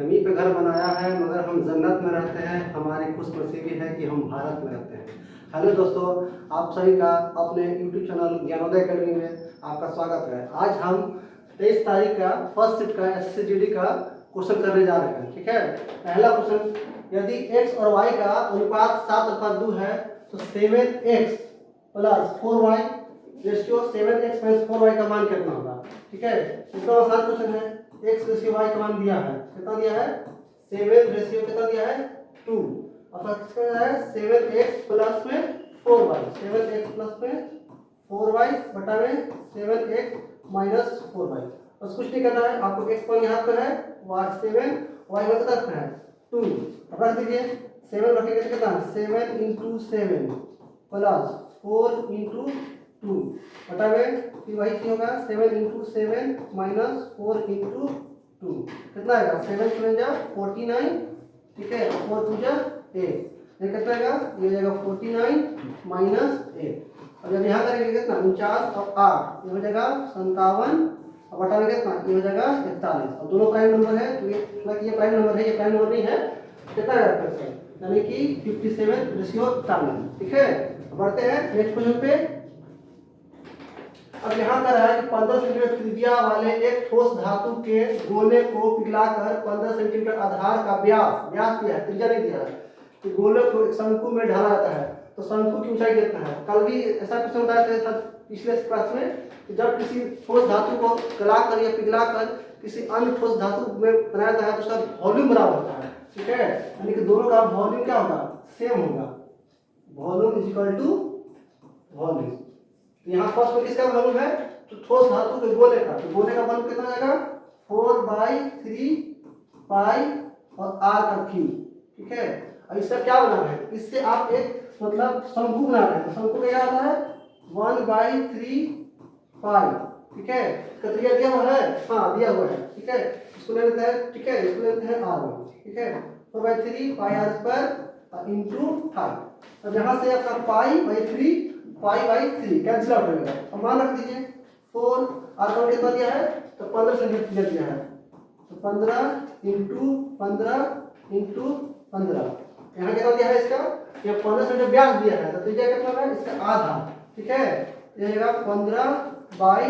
जमीन पे घर बनाया है मगर हम जन्नत में रहते हैं। हमारी खुशनसीबी है कि हम भारत में रहते हैं। हेलो दोस्तों, आप सभी का अपने यूट्यूब चैनल ज्ञानोदय अकेडमी में आपका स्वागत है। आज हम 23 तारीख का फर्स्ट शिफ्ट का SSCGD का क्वेश्चन करने जा रहे हैं। ठीक है, पहला क्वेश्चन, यदि x और y का अनुपात 7:2 है तो 7x plus 4y ratio 7x minus 4y का मान कितना होगा। ठीक है, इसका आसान क्वेश्चन है। x रेशियो y का मान दिया है, कितना दिया है 7 रेशियो कितना दिया है 2 और कितना है 7x प्लस में 4y 7x प्लस में 4y बटा में 7x माइनस 4y। बस कुछ नहीं करना है आपको। x पर यहाँ पर है 7 y में कितना रखना है 2। अब रख दीजिए 7 रखेंगे तो कितना 7 × 7 प्लस 4 × 2 बटा में फिर वही चीज होगा 7 × 7 माइनस 4 × 2 कितना आएगा 7 7 जा 49। ठीक है, 4 2 जा 8, ये कितना आएगा ये हो जाएगा 49 माइनस 8। अब जब यहाँ करेंगे कितना 49 और 8 ये हो जाएगा 57 और बटा में कितना ये हो जाएगा 41। और दोनों प्राइम नंबर है तो ये प्राइम नंबर है, ये प्राइम नंबर नहीं है, कितना आएगा यानी कि 57 रेशियो 41। ठीक है, बढ़ते हैं नेक्स्ट क्वेश्चन पे। अब यहाँ कर रहा है कि 15 सेंटीमीटर त्रिज्या वाले एक ठोस धातु के गोले को पिघलाकर 15 सेंटीमीटर आधार का व्यास दिया है, त्रिज्या नहीं दिया है, तो गोले को एक शंकु में ढाला जाता है तो शंकु की ऊंचाई कितना है। कल भी ऐसा क्वेश्चन बताया था पिछले क्लास में कि जब किसी ठोस धातु को गलाकर या पिघलाकर किसी अन्य ठोस धातु में बनाया जाता है तो उसका वॉल्यूम बराबर होता है। ठीक है, यानी कि दोनों का वॉल्यूम क्या होगा सेम होगा, volume is equal to volume. यहाँ फर्स्ट में किसका वॉल्यूम है तो ठोस धातु के गोले का, तो गोले का वॉल्यूम कितना आएगा 4/3 पाई और r का क्यूब। ठीक है, और इसका क्या बनाना है, इससे आप एक मतलब शंकु बना रहे हैं तो शंकु का क्या आता है 1/3 पाई। ठीक है, त्रिज्या दिया हुआ है, हाँ दिया हुआ है। ठीक है, इसको ले लेते हैं। ठीक है, इसको ले लेते हैं r। ठीक है, 4/3 पाई r पर इंटू 5। अब यहाँ से आपका पाई/3 पाई/3 कैंसिल आउट हो जाएगा। अब मान रख दीजिए 4 r का कितना दिया है तो 15 सेंटीमीटर दिया है तो 15 × 15 × 15 यहाँ कितना दिया है इसका ये 15 सेंटीमीटर व्यास दिया है तो त्रिज्या कितना है इसका आधा। ठीक है, ये आएगा 15/2,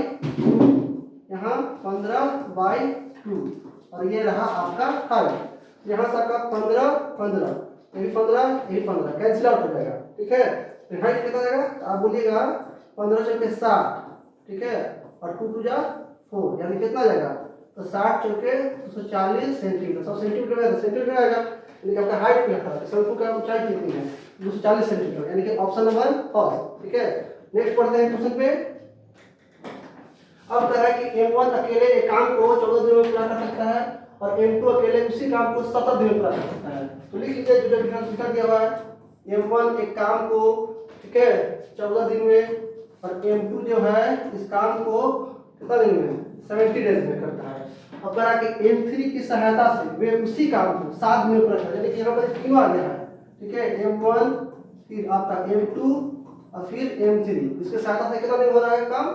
यहाँ 15/2 और ये रहा आपका हाइट। यहाँ से आपका 15 ये भी 15 कैंसिल आउट हो जाएगा। ठीक है, तो हाइट कितना जाएगा तो आप बोलिएगा 15 चौके 60। ठीक है, और 2 2 जा 4 यानी कितना जाएगा तो 60 चौके 240 सेंटीमीटर। 100 सेंटीमीटर में सेंटीमीटर आएगा यानी कि आपका हाइट में था शंकु का ऊंचाई कितनी है 240 सेंटीमीटर यानी कि ऑप्शन नंबर फर्स्ट। ठीक है, नेक्स्ट पढ़ते हैं क्वेश्चन पे। अब कह रहा है कि M1 अकेले एक काम को 14 दिनों में पूरा कर सकता है और M2 अकेले उसी काम को 17 दिनों में पूरा कर सकता है। तो लिख लीजिए जो डिफरेंस दिया हुआ है M1 एक काम को, ठीक है 14 दिन में, और M2 जो है इस काम को कितना दिन में 70 डेज में करता है। अब कह रहा है कि M3 की सहायता से वे उसी काम को 7 दिन में पूरा करते हैं, यानी कि यहाँ पर तीनों आ गया है। ठीक है, M1 फिर आपका M2 और फिर M3, इसके सहायता से कितना दिन हो रहा है काम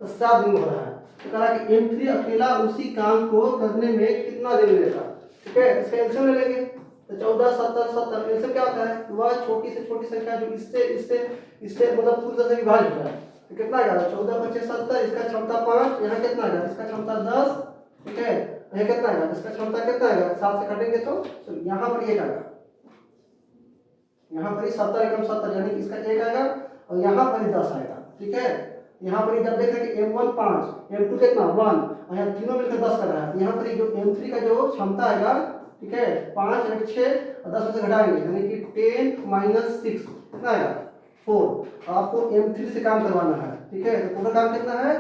तो 7 दिन हो रहा है। तो कह रहा है कि M3 अकेला उसी काम को करने में कितना दिन लेगा। ठीक है, इसका एलसीएम ले लेंगे तो 14 17 70 एलसीएम क्या होता है वह छोटी से छोटी संख्या जो इससे मतलब पूरी तरह से विभाजित होता है तो कितना आएगा 14 25 70, इसका क्षमता 5, यहाँ कितना आएगा इसका क्षमता 10। ठीक है, यहाँ कितना आएगा इसका क्षमता कितना आएगा 7 से काटेंगे तो यहाँ पर 1 आएगा, यहाँ पर 70 एकम 70 यानी कि इसका 1 आएगा और यहाँ पर 10 आएगा। ठीक है, यहाँ पर जब देख रहे हैं कि M1 5 M2 कितना 1 और यहाँ तीनों मिलकर 10 कर रहा है, यहाँ पर जो M3 का जो क्षमता आएगा ठीक है 5 और 6 और 10 में से घटाएंगे यानी कि 10 - 6 कितना आएगा 4। आपको M3 से काम करवाना है। ठीक है, तो पूरा काम कितना है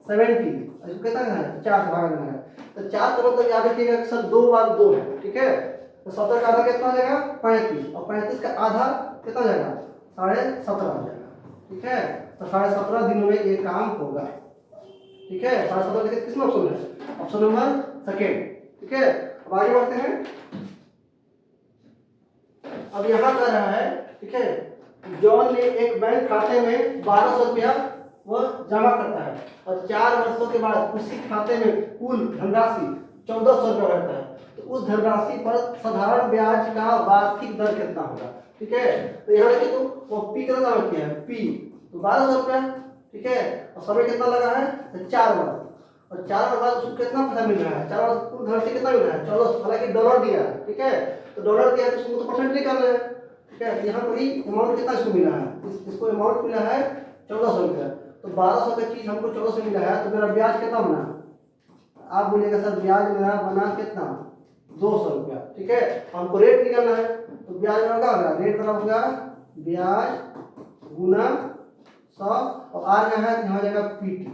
70 और इसको कितना है 4 से भागना है तो 4 का मतलब याद रखिएगा कि सर 2 बार 2 है। ठीक है, तो 70 का आधा कितना जाएगा 35 और 35 का आधा कितना जाएगा 17.5 आ जाएगा। ठीक है, तो 17.5 दिनों में ये काम होगा। ठीक है, 17.5 देखिए किसमें ऑप्शन है ऑप्शन नंबर सेकेंड। ठीक है, अब आगे बढ़ते हैं। अब यहाँ कर रहा है ठीक है जॉन ने एक बैंक खाते में 1200 रुपया वह जमा करता है और 4 वर्षों के बाद उसी खाते में कुल धनराशि 1400 रुपया रहता है तो उस धनराशि पर साधारण ब्याज का वार्षिक दर कितना होगा। ठीक है, तो यहाँ देखिए तो पी कितना दाम किया है, पी तो 1200 रुपया। ठीक है, और समय कितना लगा है, तो 4 वर्ष, और 4 वर्ष बाद उसको कितना पैसा मिल रहा है, 4 वर्ष कुल धनराशि कितना मिल रहा है, 1400। हालांकि डॉलर दिया है, ठीक है, तो डॉलर दिया है तो उसको तो परसेंट निकालना है। ठीक है, यहाँ पर ही अमाउंट कितना इसको मिला है, इसको अमाउंट मिला है 1400 रुपया। तो 1200 का चीज हमको 1400 मिला है, तो मेरा ब्याज कितना बना, आप बोलिएगा सर ब्याज मेरा बना कितना, 200 रुपया। ठीक है, हमको रेट निकालना है, तो ब्याज क्या होगा, रेट बराबर होगा ब्याज गुना 100, और आर क्या है, यहाँ जाएगा पीटी।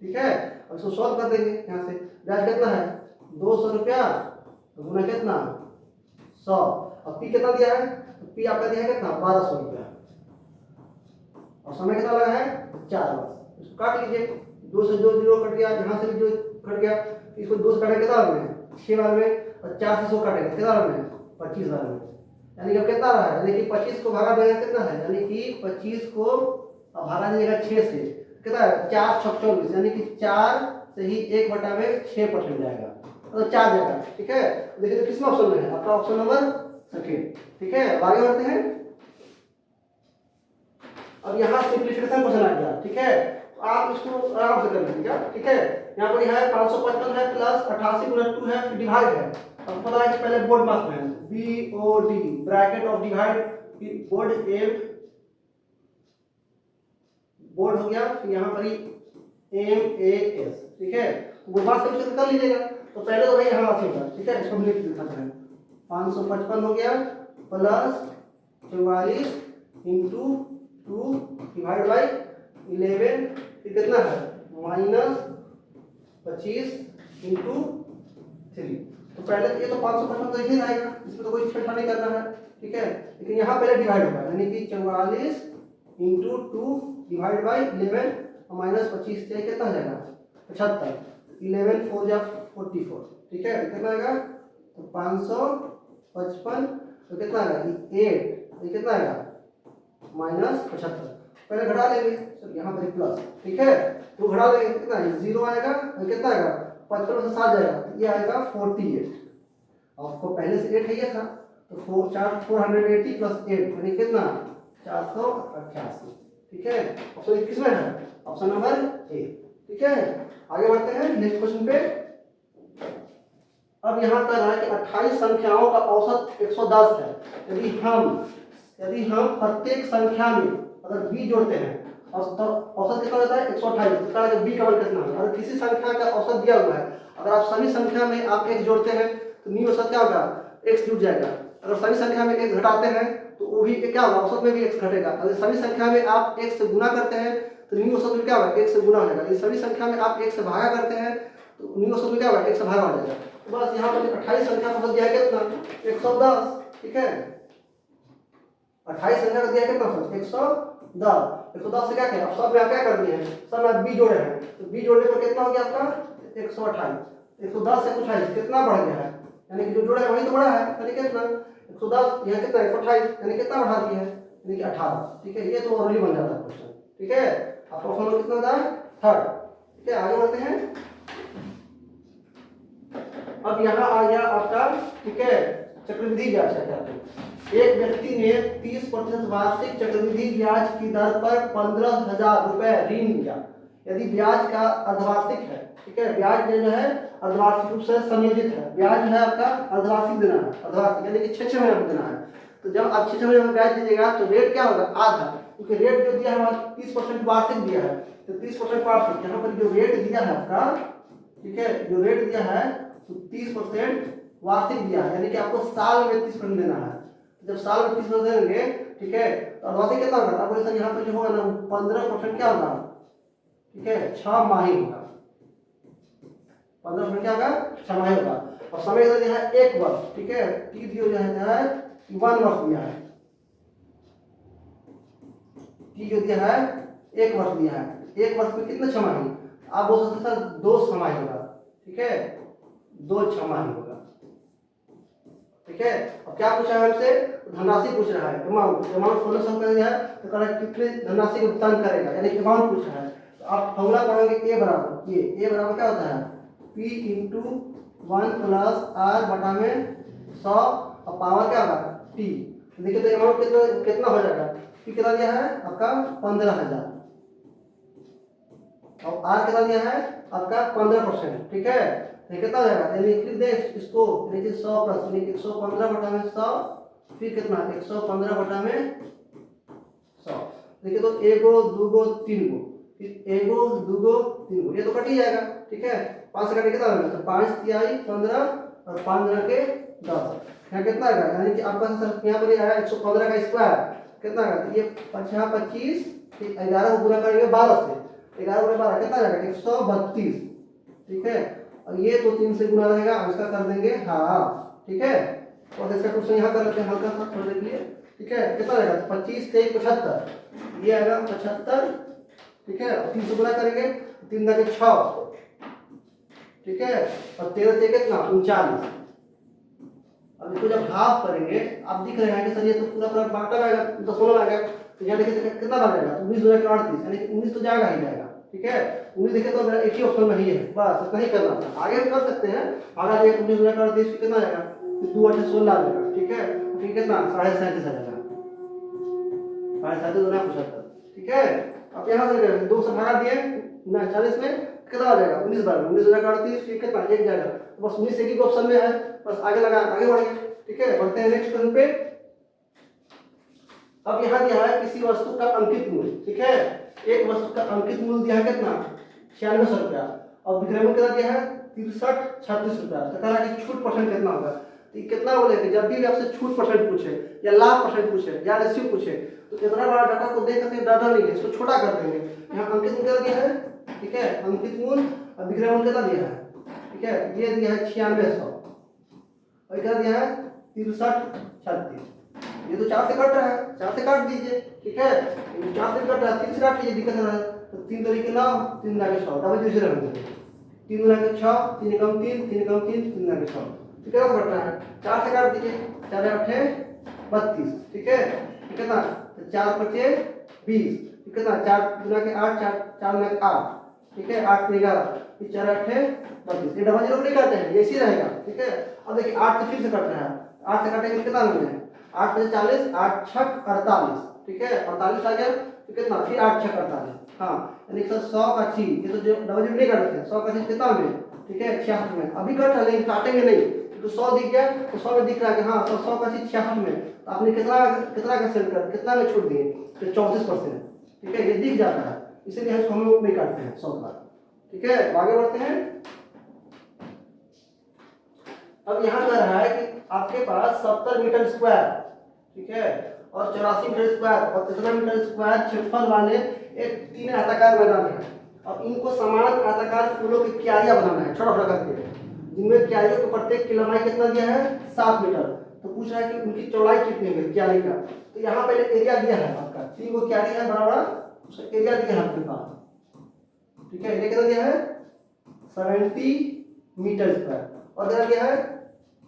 ठीक है, अब इसको सॉल्व कर देंगे। यहाँ से ब्याज कितना है 200 रुपया गुना कितना 100, और पी कितना दिया है, तो पी आपका दिया है कितना 1200 रुपया, और समय कितना लगा है 4 वर्ष। इसको काट लीजिए, 2 से 2 जीरो कट गया, यहाँ से भी 2 कट गया, इसको 2 से काटेंगे कितना में 6 बार में, और 4 से 100 काटेंगे कितना बार में 25 बार में, यानी कि अब कितना रहा है, यानी कि 25 को भागा देगा कितना है, यानी कि 25 को अब भागा दीजिएगा 6 से, कितना है 4 छक 24, यानी कि 4 से ही 1/6% जाएगा, तो 4 जाएगा। ठीक है, देखिए तो किस ऑप्शन में है, आपका ऑप्शन नंबर सेकंड। ठीक है, अब आगे बढ़ते हैं। अब यहाँ सिंप्लीफिकेशन क्वेश्चन आ गया। ठीक है, तो आप इसको आराम से कर लीजिएगा। ठीक है, यहाँ पर है 555 है प्लस 88 गुना 2 है, फिर डिवाइड है। अब पता है कि पहले बोर्ड मास में BOD bracket of divide, board M board हो गया, फिर यहाँ पर ही MAS। ठीक है, तो बोर्ड मास कैलकुलेट कर लीजिएगा। तो पहले तो भाई यहाँ आएगा। ठीक है, इसको लिख देते हैं, 555 हो गया प्लस 44 इंटू 2 डिवाइड बाई 11, फिर कितना है माइनस 25 इंटू 3। तो पहले ये तो 555 तो ही आएगा, इसमें तो कोई छेड़छाड़ नहीं करना है। ठीक है, लेकिन यहाँ पहले डिवाइड होगा, यानी कि 44 इंटू 2 डिवाइड बाई 11 और माइनस 25 से कितना हो जाएगा 75, 11 4 जा 44। ठीक है, कितना आएगा, तो 555 तो कितना आएगा 8, ये कितना आएगा माइनस 75। पहले घटा लेंगे, तो यहाँ पर प्लस। ठीक है, तो घटा लेंगे, कितना है 0 आएगा, और कितना आएगा 55 से 7 जाएगा, तो ये आएगा 48। आपको पहले से 8 है ये था, तो 480 प्लस 8 यानी कितना 488। ठीक है, ऑप्शन किसमें है, ऑप्शन नंबर ए। ठीक है, आगे बढ़ते हैं नेक्स्ट क्वेश्चन पे। अब यहाँ पर है कि 28 संख्याओं का औसत 110 है। यदि हम प्रत्येक संख्या में अगर b जोड़ते हैं और औसत कितना होता है 128, इसका b का मान कितना है। अगर किसी संख्या का औसत दिया हुआ है, अगर आप सभी संख्या में आप x जोड़ते हैं तो न्यू औसत क्या होगा, x जुड़ जाएगा। अगर सभी संख्या में x घटाते हैं तो वो भी क्या होगा, औसत में भी x घटेगा। अगर सभी संख्या में आप x से गुना करते हैं तो न्यू औसत में क्या होगा, x से गुना हो जाएगा। यदि सभी संख्या में आप x से भागा करते हैं तो न्यू औसत में क्या होगा, x से भागा हो जाएगा। तो बस यहाँ पर 28 संख्या का औसत दिया है कितना 110। ठीक है, 28 संख्या का दिया कितना 110 से क्या किया, अब सब में आप क्या कर दिए हैं, सब में b जोड़े हैं, तो b जोड़ने पर कितना हो गया आपका 128। 110 से 128 कितना बढ़ गया है, यानी कि जो जोड़ा है वही तो बढ़ा है, यानी कितना 110, यहाँ कितना 128, यानी कितना बढ़ा दिया है, यानी कि 18। ठीक है, ये तो ऑलरेडी बन जाता है क्वेश्चन। ठीक है, आपका ऑप्शन नंबर कितना था, थर्ड। ठीक है, आगे बढ़ते हैं। अब यहाँ आ गया आपका, ठीक है, चक्रवृद्धि ब्याज क्या कहते हैं। एक व्यक्ति ने 30% वार्षिक चक्रवृद्धि ब्याज की दर पर 15,000 रुपए ऋण लिया। यदि ब्याज का अर्धवार्षिक है, ठीक है, ब्याज जो है अर्धवार्षिक रूप से संयोजित है, ब्याज जो है आपका अर्धवार्षिक देना है, अर्धवार्षिक यानी कि 6 महीने में देना है। तो जब आप 6 महीने में ब्याज दीजिएगा तो रेट क्या होगा, आधा, क्योंकि रेट जो दिया है 30% वार्षिक दिया है, तो 30% वार्षिक, यहाँ पर जो रेट दिया है आपका, ठीक है, जो रेट दिया है तो 30% वार्षिक दिया है, यानी कि आपको साल में 30% देना है। जब साल में 30% देंगे, ठीक है, तो अर्धवार्षिक कितना होगा, आपको सर यहाँ पर जो होगा ना 15% क्या होगा, ठीक है, 6 माही होगा, 15% क्या होगा 6 माही होगा। और समय जो है 1 वर्ष, ठीक है, टी दियो जो है 1 वर्ष दिया है, टी जो दिया है 1 वर्ष दिया है। 1 वर्ष में कितने 6 माही, आप बोल सकते सर 2 छमाही होगा, ठीक है, 2 छमाही होगा। ठीक है, अब क्या पूछा है हमसे, धनराशि पूछ रहा है, अमाउंट 1600 का दिया है, तो कह रहा है कितने धनराशि का भुगतान करेगा, यानी कि अमाउंट पूछा है। तो आप फॉर्मूला पढ़ोगे ए बराबर क्या होता है, P इंटू 1 प्लस आर बटा में 100 और पावर क्या होगा टी। देखिए तो अमाउंट कितना कितना हो जाएगा, टी कितना दिया है आपका 15,000 और आर कितना दिया है आपका 15%, ठीक है। ये कितना हो जाएगा, यानी लिख दे इसको, यानी कि 100 प्लस यानी कि 115 बटा में 100 फिर कितना 115 बटा में 100। देखिए तो एगो दूगो तीन गो, फिर एगो दूगो तीन गो, ये तो कट ही जाएगा, ठीक है। 5 से कट कितना होगा, तो 5 तिहाई 15 और 5 के 10, यहाँ कितना आएगा, यानी कि आपका सर यहाँ पर आया 115 का स्क्वायर कितना आएगा, तो ये 25 11 को गुना करेंगे 12 से, 11 गुना 12 कितना आएगा 132, ठीक है। और ये तो 3 से गुना रहेगा, इसका कर देंगे हाफ, ठीक है। और इसका क्वेश्चन यहाँ कर लेते हैं हल्का सा थोड़ा देख लिए, ठीक है। कितना आएगा 25 से 75, ये आएगा 75, ठीक है। और 3 से गुना करेंगे 3 के 6, ठीक है। और 13 से कितना 39। अब इसको जब हाफ करेंगे आप दिख रहे हैं कि सर ये तो पूरा पूरा बांटा आएगा, दशमलव आएगा, तो यहाँ देखिए कितना बार जाएगा, 19 गुना 38 यानी कि 19 तो जाएगा ही जाएगा, ठीक है। 19 देखिए तो मेरा एक ही ऑप्शन में ही है, बस इतना ही करना था। आगे भी कर सकते हैं, आगे देखिए 19 गुना 38 कितना जाएगा, 2 8 16 आ जाएगा, ठीक है। फिर कितना 37.5 आ जाएगा, 37.5 गुना 75, ठीक है। अब यहाँ से 2 से भगा दिए 40 में कितना आ जाएगा 19 बार 19 गुना 38 फिर कितना 1 जाएगा, तो बस 19 एक ही ऑप्शन में है, बस आगे लगा आगे बढ़ेंगे, ठीक है। बढ़ते हैं नेक्स्ट क्वेश्चन पे। अब यहाँ दिया है किसी वस्तु का अंकित मूल्य, ठीक है। एक वस्तु का अंकित मूल्य दिया है कितना 9600 रुपया और विक्रय मूल्य कितना दिया है 6336 रुपया। तो कह रहा है कि छूट परसेंट कितना होगा, तो कितना बोलेंगे, जब भी आपसे छूट परसेंट पूछे या लाभ परसेंट पूछे या रेशियो पूछे तो इतना बड़ा डाटा को देख करके डाटा नहीं है, इसको छोटा कर देंगे। यहाँ अंकित मूल्य कितना दिया है, ठीक है, अंकित मूल्य और विक्रय मूल्य कितना दिया है, ठीक है, ये दिया है 9600 और क्या दिया है 6336। ये तो 4 से कट रहा है, 4 से काट दीजिए, ठीक है। 4 से कट रहा है, 3 से काट लीजिए, दिक्कत है तो 3 तरीके 9 3 के 6 डबल जीरो रहेंगे, 3 के 6 3 कम 3 3 कम 3 3 के 6, ठीक है। कट रहा है 4 से काट दीजिए, 4 8 32, ठीक है। कितना 4 5 20, कितना 4 गुना के 8 4 में 8, ठीक है। 8 से 11 फिर 4 8 32, ये डबल जीरो नहीं काटते हैं, ये ऐसे रहेगा, ठीक है। अब देखिए 8 से फिर से कट रहा है, 8 से काटेंगे कितना मिलेगा 8 से 40 8 6 48, ठीक है। 48 आ गया तो कितना फिर 8 6 48, हाँ यानी कि 100 का चीज, ये तो जो डबल जीरो नहीं काटते हैं, 100 का चीज कितना में, ठीक है 66 में। अभी कट रहा लेकिन काटेंगे नहीं, तो 100 दिख गया तो 100 में दिख रहा है कि हाँ 100 का चीज 66 में, तो आपने कितना कितना का सेल कर कितना में छूट दिए, तो 34%, ठीक है। ये दिख जाता है, इसीलिए हम लोग नहीं काटते हैं 100 का, ठीक है। आगे बढ़ते हैं। अब यहाँ कह रहा है कि आपके पास 70 मीटर स्क्वायर, ठीक है, और 84 मीटर स्क्वायर और 13 मीटर स्क्वायर क्षेत्रफल वाले एक 3 आयताकार मैदान है और इनको समान आयताकार फूलों की क्यारियां बनाना है छोटा छोटा करके, जिनमें क्यारियों के प्रत्येक की लंबाई कितना दिया है 7 मीटर। तो पूछ रहा है कि उनकी चौड़ाई कितनी है क्यारी का, तो यहाँ पहले एरिया दिया है आपका, 3 गो क्यारी है बड़ा बड़ा, उसका एरिया दिया है आपके पास, ठीक है। एरिया कितना दिया है 70 मीटर स्क्वायर और कितना दिया है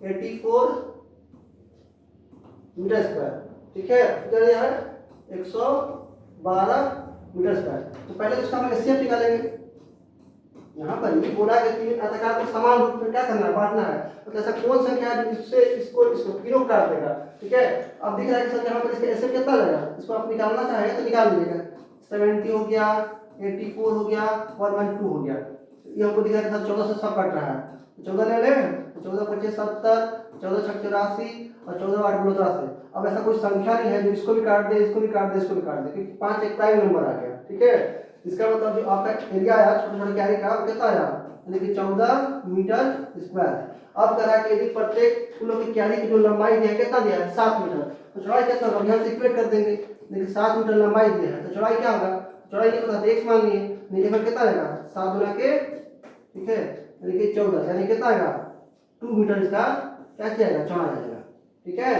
84 मीटर स्क्वायर, ठीक है। कितना दिया है 112 मीटर स्क्वायर। तो पहले तो इसका हम एचसीएफ निकालेंगे। यहाँ पर ये बोला कि 3 आयताकार को समान रूप में क्या करना है बांटना है, तो ऐसा कौन संख्या है इससे इसको तीनों काट देगा, ठीक है। अब दिख रहा है कि सर यहाँ पर इसका एचसीएफ कितना लगेगा, इसको आप निकालना चाहेंगे तो निकाल लीजिएगा। 70 हो गया, 84 हो गया, 112 हो गया। ये हमको दिख रहा है कि सर 14 से सब कट रहा है, 14 ले लें, 14 25 70, 14 6 84 और 14 8 89। अब ऐसा कोई संख्या नहीं है जो इसको भी काट दे इसको भी काट दे इसको भी काट दे, क्योंकि 5 एक प्राइम नंबर आ गया, ठीक है। इसका मतलब जो आपका एरिया आया छोटे छोटे क्यारी का कितना आया, यानी कि 14 मीटर स्क्वायर। अब कह रहा है कि यदि प्रत्येक फूलों की क्यारी की जो लंबाई दिया है कितना दिया है 7 मीटर, तो चौड़ाई कितना होगा, यहाँ से इक्वेट कर देंगे। देखिए 7 मीटर लंबाई दिया है तो चौड़ाई क्या होगा, चौड़ाई नहीं पता x मान लिए, नहीं पर कितना आएगा 7 गुना के, ठीक है, यानी कि 14, यानी कितना आएगा 2 मीटर इसका क्या किया चौड़ा जाएगा, ठीक है।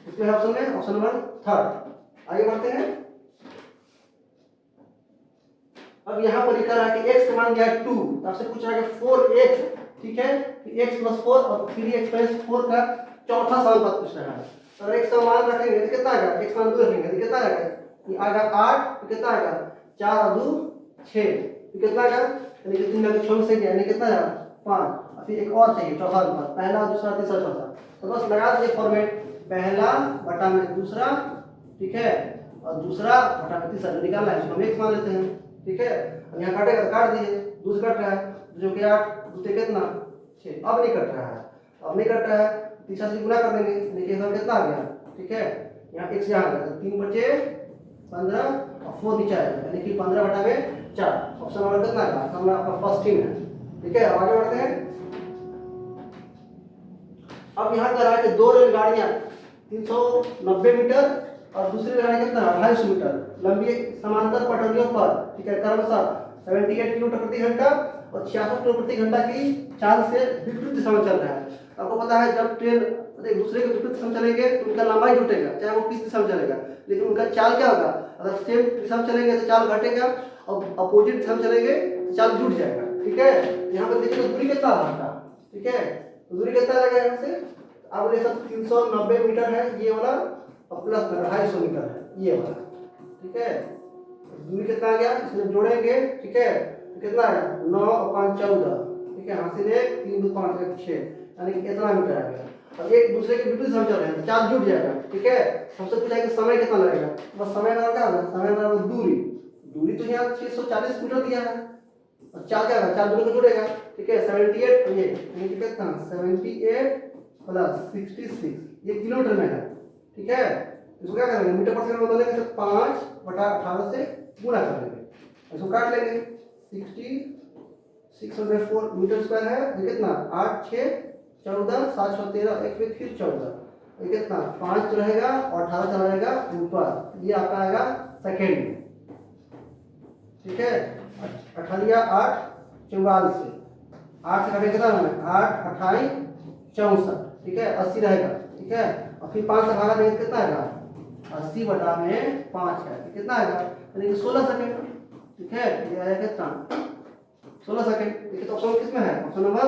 इसमें ऑप्शन में ऑप्शन नंबर 3। आगे बढ़ते हैं। अब यहाँ पर लिखा है कि x मान गया 2, तो आपसे पूछ रहा है कि 4x, ठीक है, x + 4 और 3x + 4 का चौथा सवाल पूछ रहा है। तो x का मान रखेंगे तो कितना आएगा, x मान 2 रखेंगे तो कितना आएगा, ये आएगा 8, तो कितना आएगा 4 और 2 6, तो कितना आएगा, यानी कि 3 में 6 से गया यानी कितना आएगा 5, और फिर एक और चाहिए चौथा नंबर, पहला दूसरा तीसरा चौथा। तो बस लगा दीजिए फॉर्मेट, पहला बटा में दूसरा, ठीक है, और दूसरा बटा में तीसरा। जो निकालना है उसको हम x मान लेते हैं, ठीक है। अब यहाँ काटेगा तो काट दीजिए, दूसरा कट रहा है जो कि 8 दूसरे कितना 6, अब नहीं कट रहा है, अब नहीं कट रहा है, तीसरा से गुना कर देंगे, देखिए इसमें कितना आ गया, ठीक है। यहाँ x यहाँ आ गया, 3 बचे 15 और 4 नीचे आएगा, यानी कि 15 बटा में 4। ऑप्शन नंबर कितना है, हमारा आपका फर्स्ट थिंग है, ठीक है। आगे बढ़ते हैं। अब यहाँ कह रहा है कि दो रेलगाड़ियाँ 390 मीटर और दूसरी रेलगाड़ी कितना 250 मीटर लंबी समांतर पटरियों पर, ठीक है, क्रमशः 78 किलोमीटर प्रति घंटा और 66 किलोमीटर प्रति घंटा की चाल से विपरीत दिशा में चल रहा है। आपको पता है जब ट्रेन एक दूसरे के विपरीत दिशा में चलेंगे तो उनका लंबाई जुटेगा, चाहे वो किस दिशा में चलेगा, लेकिन उनका चाल क्या होगा, अगर सेम दिशा में चलेंगे तो चाल घटेगा और अपोजिट दिशा में चलेंगे तो चाल जुट जाएगा, ठीक है। यहाँ पर देखिए दूरी कितना रहा था, ठीक है, तो दूरी कितना रहेगा यहाँ से, अब ये सब 390 मीटर है ये वाला और प्लस 250 मीटर है ये वाला, ठीक है। दूरी कितना आ गया, इसमें जोड़ेंगे, ठीक है, तो कितना है 9 और 5 14, ठीक है, हासिल 1 3 2 5 1 6, यानी कि इतना मीटर आ गया। अब एक दूसरे के विपरीत दिशा में चल रहे हैं, चाल जुट जाएगा, ठीक है। सबसे पूछा है कि समय कितना लगेगा, बस समय का क्या होगा, समय का दूरी, दूरी तो यहाँ 640 मीटर दिया है और चाल क्या होगा, चाल दोनों को जोड़ेगा, ठीक है। 78 ये कितना 78 प्लस 66 ये किलोमीटर में है, ठीक है। इसको क्या करेंगे, मीटर पर सेकंड बदलेंगे तो 5 बटा 18 से गुणा कर लेंगे, इसको काट लेंगे, 604 मीटर स्क्वायर है, ये कितना 8 6 14 7 6 13 एक फिर 14, ये कितना 5 रहेगा और 18 चला जाएगा ऊपर, ये आपका आएगा सेकेंड में, ठीक है। 18 8 44 से 8 से काटेंगे कितना है 8 28 64, ठीक है, 80 रहेगा, ठीक है। और फिर 5 से भागा देंगे कितना आएगा 80 बटा में 5 है, कितना आएगा यानी कि 16 सेकंड, ठीक है। ये आएगा कितना 16 सेकंड, देखिए तो ऑप्शन किसमें है, ऑप्शन नंबर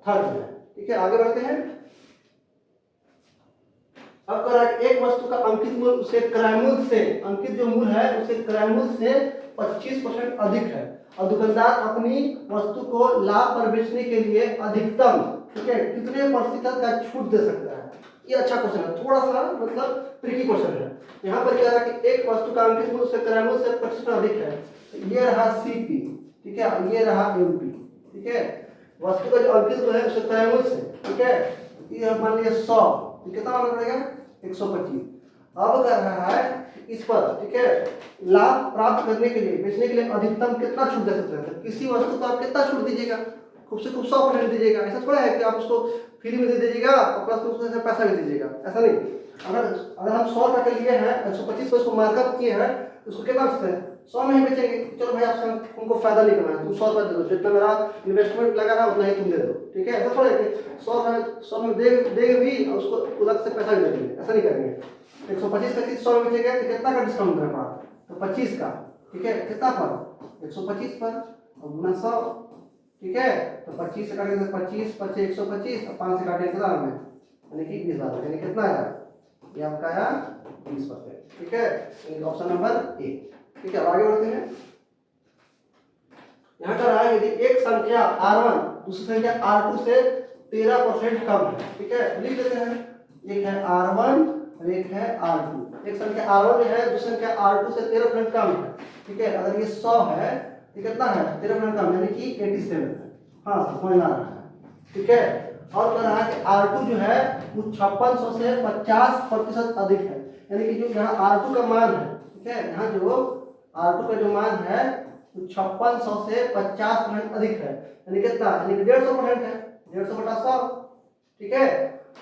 थर्ड में है, ठीक है। आगे बढ़ते हैं। अब कह रहा है एक वस्तु का अंकित मूल्य उसके क्रय मूल्य से, अंकित जो मूल्य है उसके क्रय मूल्य से 25% अधिक है और दुकानदार अपनी वस्तु को लाभ पर बेचने के लिए अधिकतम, ठीक है, कितने प्रतिशत का छूट दे सकता है। ये अच्छा क्वेश्चन है, थोड़ा सा मतलब ट्रिकी क्वेश्चन है। यहाँ पर कह रहा है कि एक वस्तु का अंकित मूल्य उसके क्रय मूल्य से 25% अधिक है, ये रहा सीपी, ठीक है, ये रहा एमपी, ठीक है। वस्तु का जो अंकित मूल्य है उसके क्रय मूल्य से, ठीक है, ये मान लीजिए 100, कितना मानना पड़ेगा 125। अब कर रहा है इस पर, ठीक है, लाभ प्राप्त करने के लिए बेचने के लिए अधिकतम कितना छूट दे सकते हैं। किसी वस्तु को आप कितना छूट दीजिएगा, खूब से खूब 100% दीजिएगा, ऐसा थोड़ा है कि आप उसको फ्री में दे दीजिएगा और प्लस उसमें से पैसा भी दीजिएगा, ऐसा नहीं। अगर हम 100 रुपये के लिए हैं 125 पर उसको मार्कअप किए हैं तो उसको कितना सकते हैं 100 में ही बेचेंगे, चलो भाई आपसे हमको फायदा नहीं करना है, तुम 100 रुपये दे दो, जितना मेरा इन्वेस्टमेंट लगा है उतना ही तुम दे दो, ठीक है। ऐसा थोड़ा है कि 100 में देंगे भी और उसको अलग से पैसा भी दे देंगे, ऐसा नहीं करेंगे। 125 का चीज 100 में बेचेंगे तो कितना का डिस्काउंट देना पड़ा, तो 25 का, ठीक है, कितना पर 125 पर और गुना 100, ठीक है। तो 25 से काटेंगे तो 25 5 125 और 5 से काटेंगे कितना में यानी कि 20,000, यानी कितना आया ये आपका आया 20%, ठीक है। ऑप्शन नंबर ए, ठीक है। आगे बढ़ते हैं। यहाँ का रहा है यदि एक संख्या R1 दूसरी संख्या R2 से 13% कम है, ठीक है, लिख लेते हैं। एक है R1 और एक है R2। एक संख्या R1 है दूसरी संख्या R2 से 13% कम है, ठीक है। अगर ये 100 है तो कितना है 13% कम यानी कि 87 है, हाँ समझ आ रहा है, ठीक है। और कह रहा है कि R2 जो है वो 5600 से 50% अधिक है, यानी कि जो यहाँ R2 का मान है, ठीक है, यहाँ जो R2 का जो मान है वो 5600 से 50% अधिक है, यानी कितना यानी कि 150% है, 150 बटा 100, ठीक है।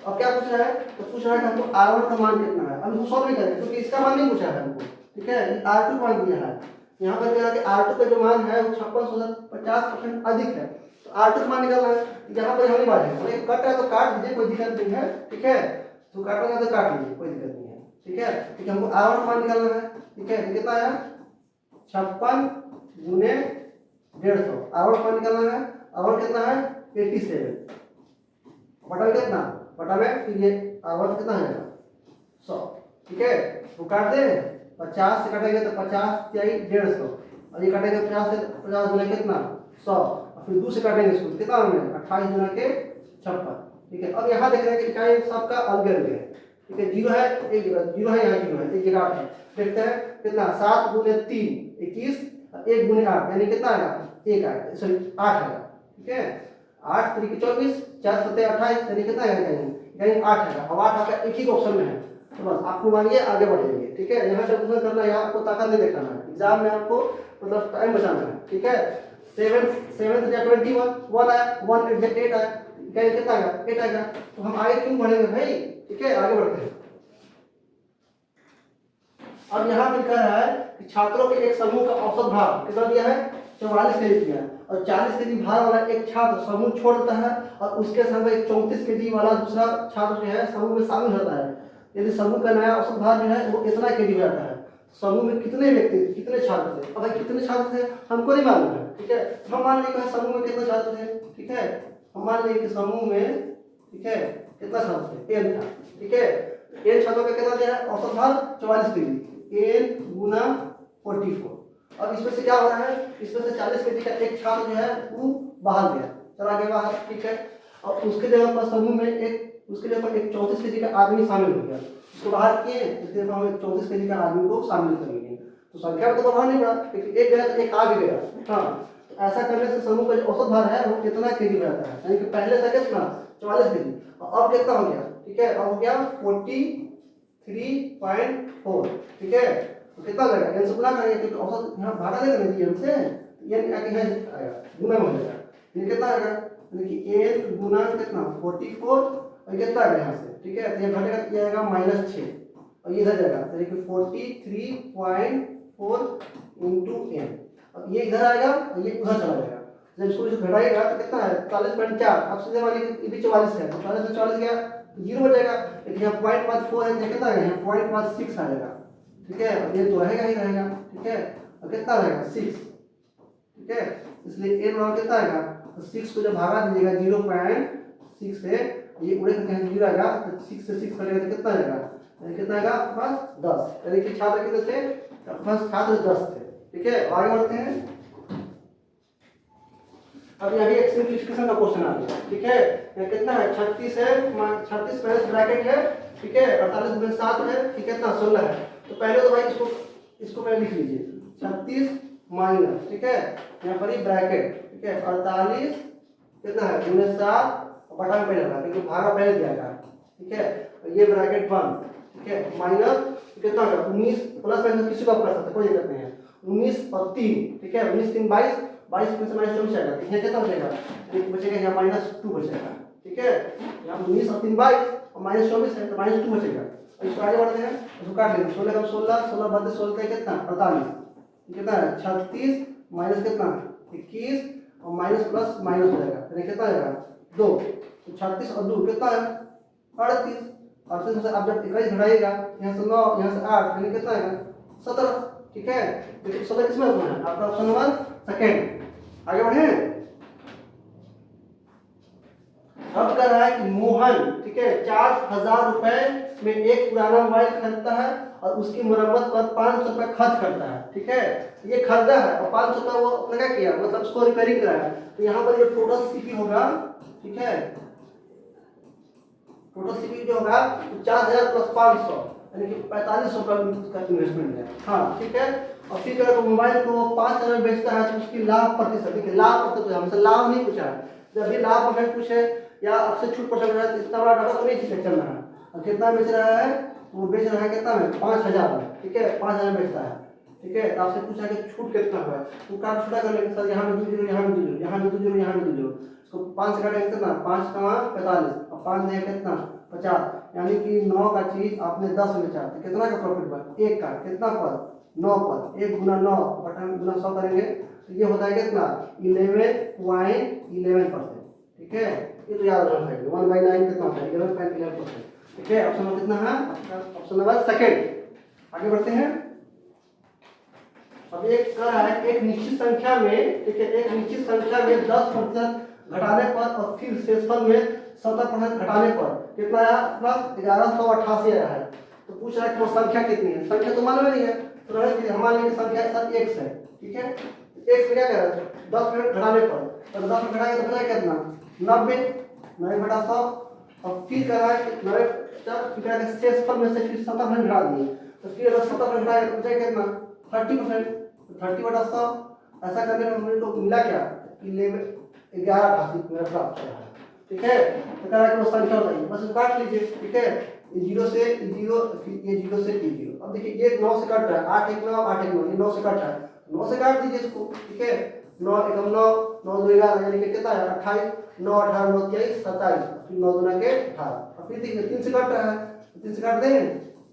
अब क्या पूछ रहा है, तो पूछ रहा है कि हमको R1 का मान कितना है। अब इसको सॉल्व नहीं करेंगे क्योंकि इसका मान नहीं पूछा है हमको, ठीक है, R2 मान दिया है। यहाँ पर कह रहा है कि R2 का जो मान है वो 5600 से 50% अधिक है, तो R2 का मान निकालना है। यहाँ पर हम नहीं बांटेंगे, कट रहा है तो काट दीजिए, कोई दिक्कत नहीं है, ठीक है, तो काटोगे तो काट लीजिए, कोई दिक्कत नहीं है, ठीक है। ठीक है, हमको R1 का मान निकालना है, ठीक है, कितना आया 56 गुने 150, R1 का मान निकालना है। R1 कितना है 87 बटा में कितना बटा में फिर ये R1 कितना है 100, ठीक है, तो काट दे 50 से काटेंगे तो 50 तिहाई 150 और ये काटेंगे 50 से 50 गुना कितना 100 और फिर 2 से काटेंगे इसको कितना होंगे 28 गुना के 56। ठीक है, अब यहाँ देख रहे हैं कि इकाई सबका अलग अलग है। ठीक है, 0 है, एक जगह 0 है, यहाँ 0 है, एक जगह 8 है। देखते हैं कितना 7 गुने 3 21, 1 गुने 8 यानी कितना आएगा 1 आएगा, सॉरी 8 आएगा। ठीक है, 8 3 24, 4 7 28 यानी कितना आएगा यानी 8 आएगा। अब 8 आपका एक ही ऑप्शन में है, तो बस आपको मानिए आगे बढ़ेंगे। ठीक है, यहाँ कैलकुलेशन करना है, यहाँ आपको ताकत नहीं दिखाना है, एग्जाम में आपको मतलब टाइम बचाना है। ठीक है, 7 7 या 21 1 आया, 1 8 आया, क्या कितना आएगा 8 आएगा। तो हम आगे क्यों बढ़ेंगे भाई। ठीक है, आगे बढ़ते हैं। अब यहाँ पे कह रहा है कि छात्रों के एक समूह का औसत भार कितना दिया है 44 केजी दिया है, और 40 केजी भार वाला एक छात्र समूह छोड़ देता है और उसके संग एक 34 केजी वाला दूसरा छात्र जो है समूह में शामिल होता है। यदि समूह का नया औसत भार जो है वो इतना केजी हो जाता है। समूह में कितने व्यक्ति कितने छात्र थे, अब कितने छात्र थे हमको नहीं मालूम है। ठीक है, हम मान लें कि समूह में कितने छात्र थे। ठीक है, हम मान लें कि समूह में ठीक है कितना छात्र थे n था। ठीक है, n छात्रों का कितना दिया है औसत भार 44 केजी, n गुना 44। अब इसमें से क्या हो रहा है, इसमें से 40 केजी का एक छात्र जो है वो बाहर गया, चला गया बाहर। ठीक है, और उसके जगह पर समूह में उसके जगह पर एक 34 केजी का आदमी शामिल हो गया, उसको बाहर किए, इसके जगह हम 34 केजी का आदमी को शामिल करेंगे। तो संख्या में तो बढ़ा नहीं पड़ा, क्योंकि एक गया तो एक आ भी गया। हाँ, तो ऐसा करने से समूह का जो औसत भार है वो कितना केजी हो जाता है, यानी कि पहले था कितना 44 केजी, और अब कितना हो गया। ठीक है, अब हो गया 43.4। ठीक है, तो कितना लगेगा n से गुना करेंगे, क्योंकि औसत यहाँ भागा देगा नहीं n से, n आके आएगा गुना में हो जाएगा। ये कितना आएगा, यानी कि n गुना कितना 44, और कितना आएगा यहाँ से। ठीक है, तो ये घटेगा, ये आएगा -6, और ये इधर जाएगा, यानी कि 43.4 इंटू n। अब ये इधर आएगा और ये उधर चला जाएगा। जब इसको घटाएगा तो कितना है 44.4। अब सीधे वाली ये भी 44 है, तो 44 से 44 गया 0 हो जाएगा, लेकिन यहाँ 0.54 है, तो कितना आएगा यहाँ 0.56 आ जाएगा। ठीक है, अब ये तो रहेगा ही रहेगा। ठीक है, और कितना रहेगा 6। ठीक है, इसलिए n बराबर कितना आएगा, तो 6 को जब भागा दीजिएगा 0.6 से, ये उड़े के कहीं 0 आएगा, तो 6 से 6 करेगा तो कितना आएगा, यानी कितना आएगा बस 10, यानी कि छात्र कितने थे, बस छात्र 10 थे। ठीक है, आगे बढ़ते हैं। अब यहाँ भी एक सिंप्लीफिकेशन का क्वेश्चन आ गया। ठीक है, ये कितना है 36 है, 36 पहले ब्रैकेट है। ठीक है, 48 में 7 है, ठीक है, कितना 16 है। तो पहले तो भाई इसको पहले लिख लीजिए 36 माइनस, ठीक है, यहाँ पर ही ब्रैकेट। ठीक है, 48 कितना है गुने 7, बटा में पहले लगा क्योंकि भागा पहले दिया गया। ठीक है, ये ब्रैकेट 1। ठीक है, माइनस कितना होगा 19, प्लस माइनस किसी को कर सकते कोई दिक्कत नहीं है, 19 और 3। ठीक है, 19 3 22, 22 में से माइनस 24 आएगा, तो यहाँ कितना बचेगा, एक बचेगा यहाँ -2 बचेगा। ठीक है, यहाँ 19 और 3 22 और -24 है तो -2 बचेगा। इसको आगे बढ़ते हैं, इसको काट लेंगे, 16 का 16, 16 बदले 16 का कितना 48, कितना है 36 माइनस कितना 21 और माइनस प्लस माइनस हो जाएगा, यानी कितना आएगा 2। तो 36 और 2 कितना है 38, 38 से आप जब 21 घटाइएगा यहाँ से 9 यहाँ से 8 यानी कितना आएगा 17। ठीक है, तो 17 किसमें होना है आपका ऑप्शन नंबर सेकंड। आगे बढ़े। अब कह रहा है कि मोहन, ठीक है, 4000 रुपए में एक पुराना मोबाइल खरीदता है और उसकी मरम्मत पर 500 रुपए खर्च करता है। ठीक है, ये खरीदा है और 500 रुपए वो अपने क्या किया, मतलब उसको रिपेयरिंग कराया। तो यहाँ पर ये टोटल सीपी होगा, ठीक है, टोटल सीपी जो होगा 4000 प्लस 500 यानी कि 4500 रुपए का इन्वेस्टमेंट है। हाँ, ठीक है, और फिर अगर मोबाइल को 5000 में बेचता है तो उसकी लाभ प्रतिशत, देखिए लाभ प्रतिशत हमसे लाभ नहीं पूछा है, जब भी लाभ परसेंट पूछे या आपसे छूट परसेंट है तो इतना बड़ा डाटा तो नहीं चल रहा है। और कितना बेच रहा है, वो बेच रहा है कितना में 5000 में। ठीक है, 5000 में बेचता है। ठीक है, तो आपसे पूछा कि छूट कितना हुआ है, तो काम छोटा कर लेंगे सर, यहाँ में 2 जीरो, यहाँ में 2 जीरो, यहाँ में 2 जीरो, यहाँ में 2 जीरो, इसको 5 से काटेंगे कितना 5 का 45 और 5 देगा कितना 50, यानी कि 9 का चीज आपने 10 में बेचा तो कितना का प्रॉफिट बना, 1 का कितना पर 9 पर, 1 गुना 9 बटा गुना 100 करेंगे तो ये होता है कितना 11.11%। ठीक है, ये तो याद रखना है 1/9 कितना होता है 11.11%। ठीक है, ऑप्शन नंबर कितना है ऑप्शन नंबर सेकंड। आगे बढ़ते हैं। अब एक कर रहा है एक निश्चित संख्या में, ठीक है, एक निश्चित संख्या में 10% घटाने पर और फिर शेषफल में 70% घटाने पर कितना आया प्लस 1188 आया है। तो पूछ रहा है कि वो संख्या कितनी है, संख्या तो मालूम नहीं है, तो हमारे लिए संख्या सर x है। ठीक है, x में क्या कर रहा है 10% घटाने पर, तो 10% घटाएंगे तो बचा कितना 90। 90 बटा 100। अब फिर करा है 90 फिर करा के शेषफल में से फिर 70% घटा दिए, तो फिर अगर 70% घटाए तो बचेगा कितना 30%, 30 बटा 100। ऐसा करने में हम लोग को मिला क्या 11 मेरा प्राप्त हुआ है। ठीक है, तो करा कि वो संख्या बताइए, बस काट लीजिए। ठीक है, ये 0 से 0, फिर ये 0 से 0। अब देखिए ये 9 से कट रहा है, 8 1 9 8 1 9, ये 9 से कट रहा है, 9 से काट दीजिए इसको। ठीक है, 9 1 9 9 2 11 यानी कि कितना है 28, 9 18 9 23 27, फिर 9 2 के 18। अब फिर देखिए 3 से कट रहा है, 3 से काट देंगे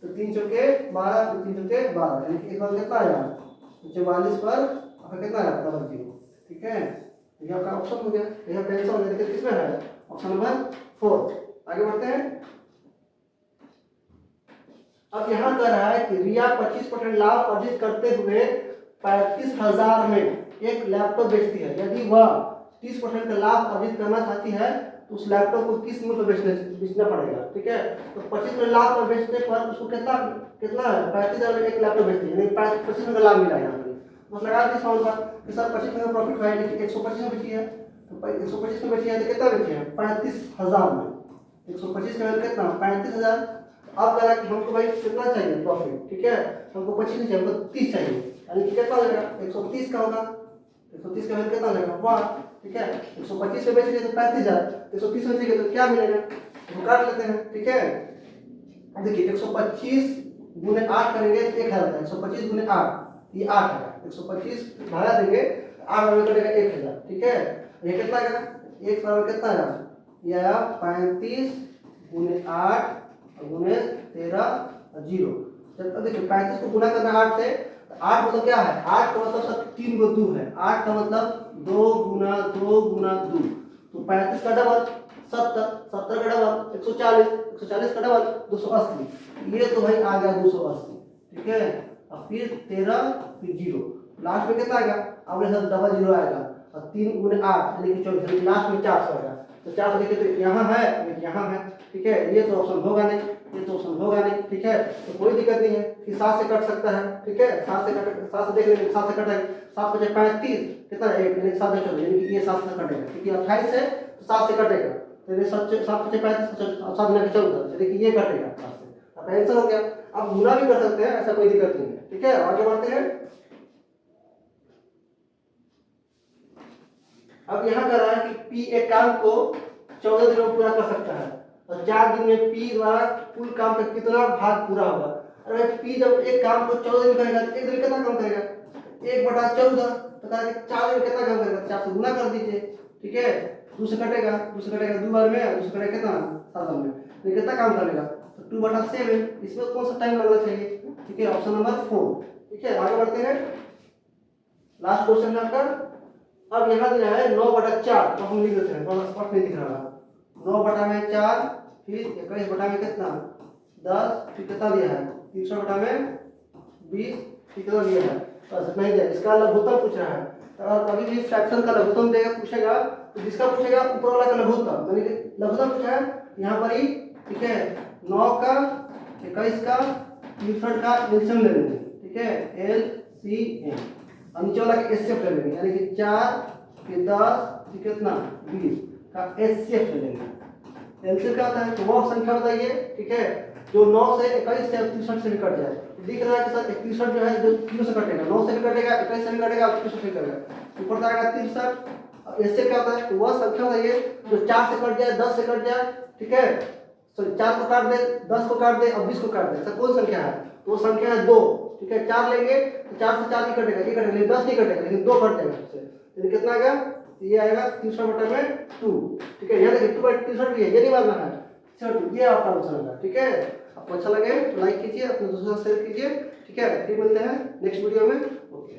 तो 3 चौके 12, फिर 3 चौके 12 यानी कि एक बार कितना आया 44 पर आपका कितना आया डबल 0। ठीक है, ये आपका ऑप्शन हो गया, ये आपका आंसर हो गया। किसमें है ऑप्शन नंबर 4। आगे बढ़ते हैं। अब यहाँ कर रहा है कि रिया 25% लाभ अर्जित करते हुए 35,000 में एक लैपटॉप बेचती है। यदि वह 30% का लाभ अर्जित करना चाहती है तो उस लैपटॉप को किस मूल्य पर बेचना पड़ेगा। ठीक है, तो 25% लाभ पर बेचने पर उसको कितना कितना है 35,000 में एक लैपटॉप बेचती है, 25% का लाभ मिला यहाँ पर। बस लगा दी साउंड पर कि सर 25% का प्रॉफिट है, लेकिन 125 में बेची है, तो 125 में बेची है तो कितना बेची है 35,000 में। 125 का कितना 35,000। अब कह रहा कि हमको भाई कितना चाहिए प्रॉफिट। ठीक है, हमको 25 नहीं चाहिए, हमको 30 चाहिए, यानी कि कितना लगेगा 130 का होगा। 130 का कितना लगेगा 1। ठीक है, 125 में बेच रहे तो 35,000, 130 में बेचेंगे तो क्या मिलेगा तो काट लेते हैं। ठीक है, अब देखिए 125 गुने 8 करेंगे तो 1000 है, 125 गुने 8 ये 8 है, 125 भागा देंगे 8 बराबर करेगा 1000। ठीक है, ये कितना आएगा 1 बराबर कितना आएगा ये आया 35 गुने 8 गुने 13 0। अब देखिए 35 को गुना करना 8 से, तो 8 मतलब क्या है 8 का मतलब सब 3 को 2 है, 8 का मतलब 2 गुना 2 गुना 2, तो 35 का डबल 70, 70 का डबल 140, 140 का डबल 280, ये तो भाई आ गया 280। ठीक है, अब फिर 13 फिर 0, लास्ट में कितना आएगा अब ये सब डबल 0 आएगा, और 3 गुने 8 यानी कि 24, लास्ट में 400 आएगा। तो 400 देखिए तो यहाँ है यहाँ है। ठीक है, ये तो ऑप्शन होगा नहीं, ये तो ऑप्शन होगा नहीं। ठीक है, तो कोई दिक्कत नहीं है कि 7 से कट सकता है। ठीक है, 7 से देख लेंगे, 7 से कटेगा 7 बचे 35 कितना है 1 यानी 7 चलो यानी कि ये 7 से कटेगा, क्योंकि 28 है तो 7 से कटेगा, तो ये 7 बचे 35 7 गुना 14, तो देखिए ये कटेगा 7 से। अब आंसर हो गया। आप गुना भी कर सकते हैं, ऐसा कोई दिक्कत नहीं है। ठीक है, आगे बढ़ते हैं। अब यहाँ कर रहा है कि P एक काम को 14 दिनों में पूरा कर सकता है, और 4 दिन में P द्वारा कुल काम का कितना भाग पूरा होगा। अरे P जब एक काम को 14 दिन करेगा तो एक दिन कितना काम करेगा 1/14, तो कहा कि 4 दिन कितना काम करेगा 4 से गुना कर दीजिए। ठीक है, 2 से कटेगा 2 बार में, 2 से कटेगा कितना 7 बार में, तो कितना काम करेगा तो 2/7। इसमें कौन सा टाइम लगना चाहिए। ठीक है, ऑप्शन नंबर 4। ठीक है, आगे बढ़ते हैं। लास्ट क्वेश्चन है आपका। अब यहाँ दिया है 9/4, तो हम लिख देते हैं, थोड़ा स्पष्ट नहीं दिख रहा है। 9/4 फिर 21 में कितना 10, फिर कितना दिया है 300/20, फिर कितना दिया है बस नहीं दिया। इसका लघुत्तम पूछ रहा है, तो अभी भी फ्रैक्शन का लघुत्तम देगा पूछेगा, तो जिसका पूछेगा ऊपर वाला का लघुत्तम, यानी कि लघुत्तम पूछा है यहाँ पर ही। ठीक है, 9 का 21 का 63 का एलसीएम ले लेंगे। ठीक है, LCM, और नीचे वाला का एचसीएफ ले लेंगे, यानी कि 4 फिर 10 फिर कितना 20 का एचसीएफ ले लेंगे। एलसीएम क्या होता है तो वो संख्या बताइए। ठीक है, जो 9 से 21 से 63 से भी कट जाए। दिख रहा है कि सर 61 जो है जो 0 से कटेगा, 9 से भी कटेगा, 21 से भी कटेगा, 63 से भी कटेगा, ऊपर से आएगा 63। अब इससे क्या होता है तो वह संख्या बताइए जो 4 से कट जाए, 10 से कट जाए। ठीक है, तो 4 को काट दे, 10 को काट दे और 20 को काट दे, ऐसा कौन संख्या है तो वो संख्या है 2। ठीक है, 4 लेंगे तो 4 से 4 नहीं कटेगा, ये कटेगा, 10 नहीं कटेगा, लेकिन 2 कट जाएगा उससे, तो कितना आ गया ये आएगा 300/2। ठीक है, यहाँ देखिए 2/300 भी है, ये नहीं मानना है, ये आपका आंसर होगा। ठीक है, आपको अच्छा लगे तो लाइक कीजिए, अपने दोस्तों के साथ शेयर कीजिए। ठीक है, फिर मिलते हैं नेक्स्ट वीडियो में। ओके।